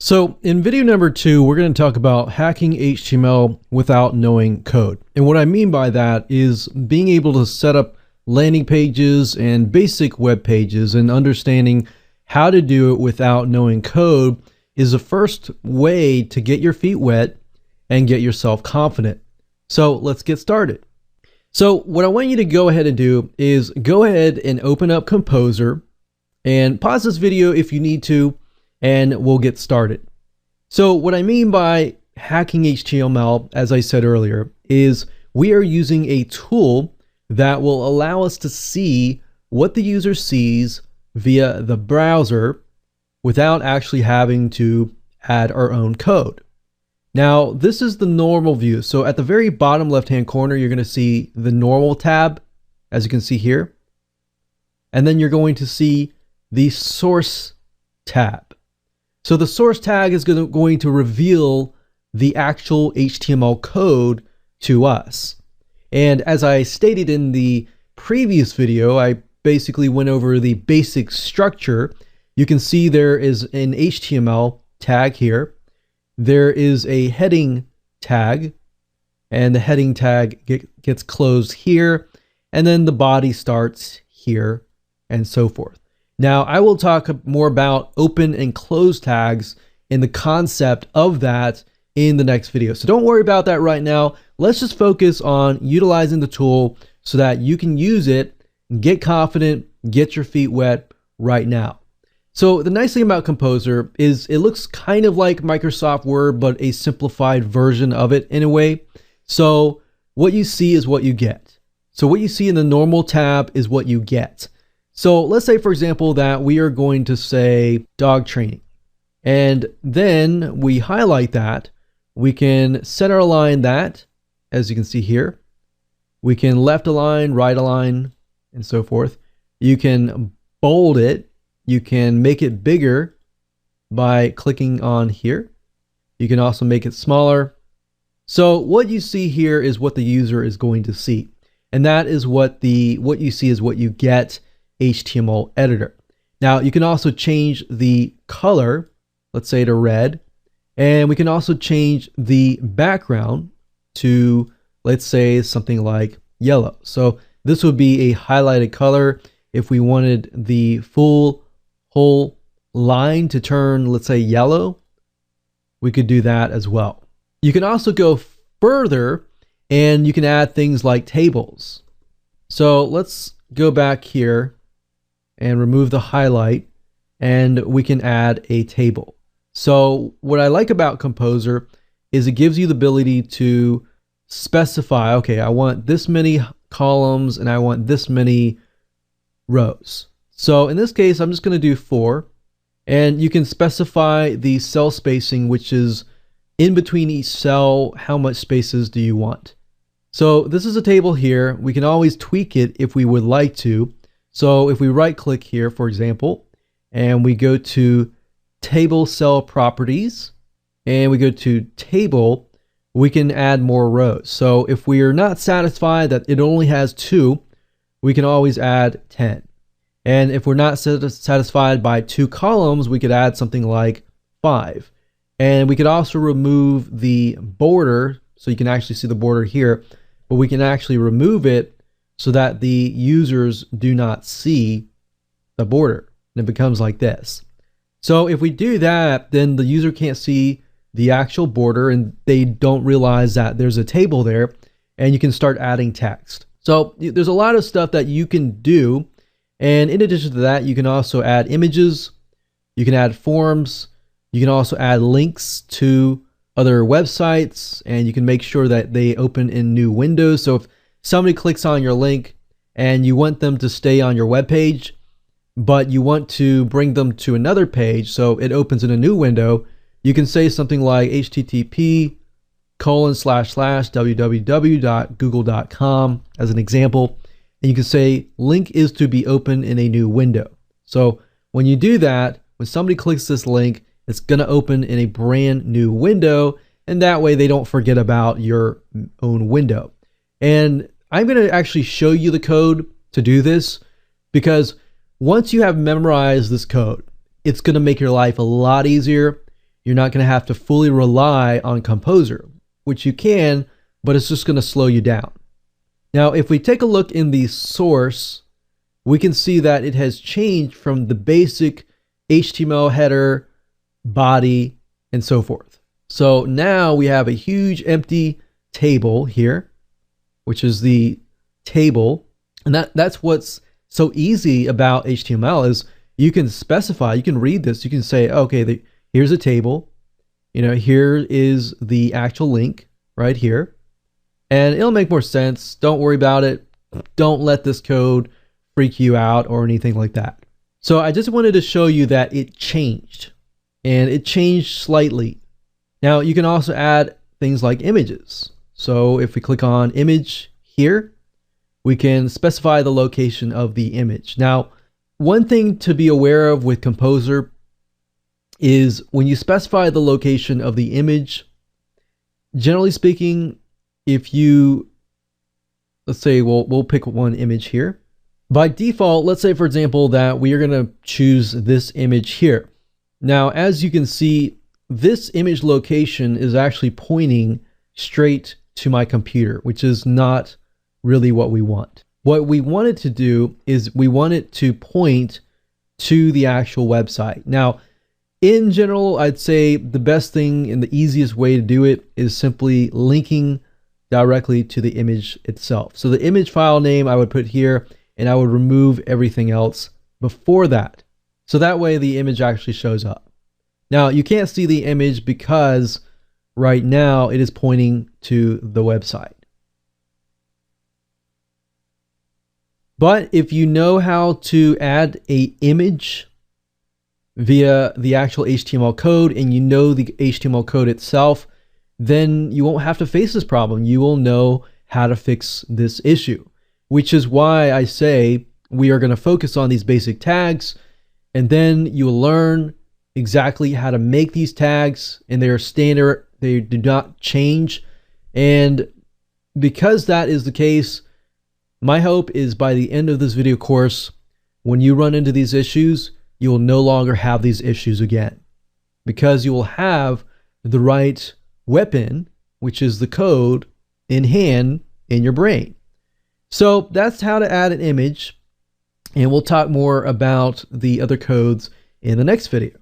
So in video number 2, we're going to talk about hacking HTML without knowing code. And what I mean by that is being able to set up landing pages and basic web pages, and understanding how to do it without knowing code is the first way to get your feet wet and get yourself confident. So let's get started. So what I want you to go ahead and do is go ahead and open up Composer and pause this video if you need to, and we'll get started. So what I mean by hacking HTML, as I said earlier, is we are using a tool that will allow us to see what the user sees via the browser without actually having to add our own code. Now, this is the normal view. So at the very bottom left-hand corner, you're going to see the normal tab, as you can see here. And then you're going to see the source tab. So the source tag is going to reveal the actual HTML code to us. And as I stated in the previous video, I basically went over the basic structure. You can see there is an HTML tag here. There is a heading tag, and the heading tag gets closed here, and then the body starts here, and so forth. Now, I will talk more about open and close tags and the concept of that in the next video. So don't worry about that right now. Let's just focus on utilizing the tool so that you can use it, get confident, get your feet wet right now. So the nice thing about Composer is it looks kind of like Microsoft Word, but a simplified version of it in a way. So what you see is what you get. So what you see in the normal tab is what you get. So let's say, for example, that we are going to say dog training, and then we highlight that. We can center align that, as you can see here. We can left align, right align, and so forth. You can bold it. You can make it bigger by clicking on here. You can also make it smaller. So what you see here is what the user is going to see, and that is what you see is what you get. HTML editor. Now you can also change the color, let's say to red, and we can also change the background to, let's say, something like yellow. So this would be a highlighted color. If we wanted the whole line to turn, let's say, yellow, we could do that as well. You can also go further and you can add things like tables. So let's go back here and remove the highlight, and we can add a table. So what I like about Composer is it gives you the ability to specify, okay, I want this many columns and I want this many rows. So in this case, I'm just going to do 4, and you can specify the cell spacing, which is in between each cell. How much spaces do you want? So this is a table here. We can always tweak it if we would like to. So if we right click here, for example, and we go to table cell properties and we go to table, we can add more rows. So if we are not satisfied that it only has 2, we can always add 10. And if we're not satisfied by 2 columns, we could add something like 5. And we could also remove the border, so you can actually see the border here, but we can actually remove it so that the users do not see the border, and it becomes like this. So if we do that, then the user can't see the actual border, and they don't realize that there's a table there, and you can start adding text. So there's a lot of stuff that you can do, and in addition to that, you can also add images, you can add forms, you can also add links to other websites, and you can make sure that they open in new windows. So if somebody clicks on your link and you want them to stay on your web page, but you want to bring them to another page so it opens in a new window, you can say something like http://www.google.com as an example, and you can say link is to be opened in a new window. So when you do that, when somebody clicks this link, it's going to open in a brand new window, and that way they don't forget about your own window. And I'm going to actually show you the code to do this, because once you have memorized this code, it's going to make your life a lot easier. you're not going to have to fully rely on Composer, which you can, but it's just going to slow you down. Now, if we take a look in the source, we can see that it has changed from the basic HTML header, body, and so forth. So now we have a huge empty table here, which is the table. And that's what's so easy about HTML is you can specify, you can read this, you can say, okay, here's a table, here is the actual link right here, and it'll make more sense. Don't worry about it. Don't let this code freak you out or anything like that. So I just wanted to show you that it changed, and it changed slightly. Now you can also add things like images. So if we click on image here, we can specify the location of the image. Now, one thing to be aware of with Composer is when you specify the location of the image, generally speaking, if you, let's say, we'll pick one image here. By default, let's say, for example, that we are going to choose this image here. Now, as you can see, this image location is actually pointing straight to my computer, which is not really what we want. What we want it to do is we want it to point to the actual website. Now, in general, I'd say the best thing and the easiest way to do it is simply linking directly to the image itself. So the image file name I would put here, and I would remove everything else before that. So that way the image actually shows up. Now, you can't see the image because right now it is pointing to the website. But if you know how to add an image via the actual HTML code, and you know the HTML code itself, then you won't have to face this problem. You will know how to fix this issue, which is why I say we are going to focus on these basic tags, and then you will learn exactly how to make these tags, and they are standard. They do not change. And because that is the case, my hope is by the end of this video course, when you run into these issues, you will no longer have these issues again, because you will have the right weapon, which is the code, in hand in your brain. So that's how to add an image, and we'll talk more about the other codes in the next video.